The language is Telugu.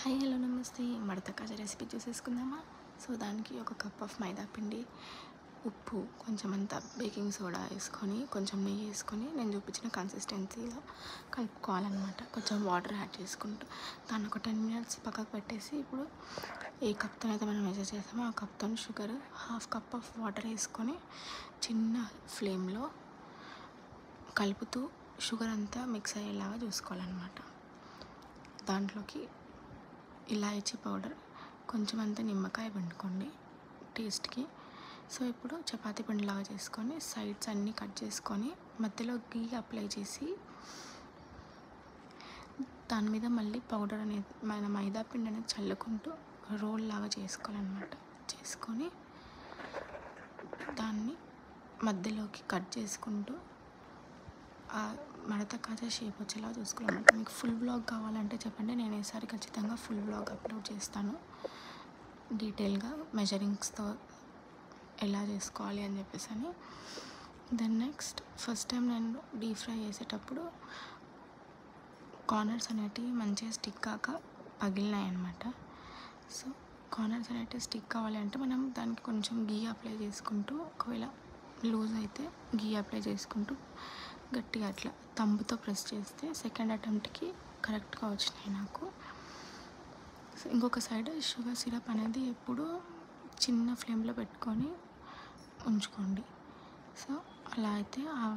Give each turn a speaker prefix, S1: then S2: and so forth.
S1: హాయ్ హలో నమస్తే మడత కాజా రెసిపీ చూసేసుకుందామా. సో దానికి ఒక కప్ ఆఫ్ మైదా పిండి, ఉప్పు, కొంచెం అంత బేకింగ్ సోడా వేసుకొని, కొంచెం నెయ్యి వేసుకొని నేను చూపించిన కన్సిస్టెన్సీలో కలుపుకోవాలన్నమాట. కొంచెం వాటర్ యాడ్ చేసుకుంటూ దాన్ని ఒక 10 minutes పక్కకు పెట్టేసి, ఇప్పుడు ఏ కప్తో అయితే మనం మెజర్ చేసామో ఆ కప్తో షుగర్ 1/2 cup ఆఫ్ వాటర్ వేసుకొని చిన్న ఫ్లేమ్లో కలుపుతూ షుగర్ అంతా మిక్స్ అయ్యేలాగా చూసుకోవాలన్నమాట. దాంట్లోకి ఇలాయచీ పౌడర్, కొంచెం అంత నిమ్మకాయ పిండుకోండి టేస్ట్కి. సో ఇప్పుడు చపాతీ పిండిలాగా చేసుకొని సైడ్స్ అన్నీ కట్ చేసుకొని మధ్యలో గీ అప్లై చేసి దాని మీద మళ్ళీ పౌడర్ అనేది మన మైదా పిండి అనేది చల్లుకుంటూ రోల్ లాగా చేసుకోవాలన్నమాట. చేసుకొని దాన్ని మధ్యలోకి కట్ చేసుకుంటూ మడత కాజా షేప్ వచ్చేలా చూసుకోవాలన్నమాట. మీకు ఫుల్ బ్లాగ్ కావాలంటే చెప్పండి, నేను ఈసారి ఖచ్చితంగా ఫుల్ బ్లాగ్ అప్లోడ్ చేస్తాను డీటెయిల్గా మెజరింగ్స్తో ఎలా చేసుకోవాలి అని చెప్పేసి అని. దెన్ నెక్స్ట్ ఫస్ట్ టైం నేను డీప్ ఫ్రై చేసేటప్పుడు కార్నర్స్ అనేటివి మంచిగా స్టిక్ కాక పగిలినాయి అన్నమాట. సో కార్నర్స్ అనేటివి స్టిక్ కావాలి అంటే మనం దానికి కొంచెం గీ అప్లై చేసుకుంటూ, ఒకవేళ లూజ్ అయితే గీ అప్లై చేసుకుంటూ గట్టిగా అట్లా తంబుతో ప్రెస్ చేస్తే సెకండ్ అటెంప్ట్కి కరెక్ట్గా వచ్చినాయి నాకు. సో ఇంకొక సైడ్ షుగర్ సిరప్ అనేది ఎప్పుడు చిన్న ఫ్లేమ్లో పెట్టుకొని ఉంచుకోండి. సో అలా అయితే ఆ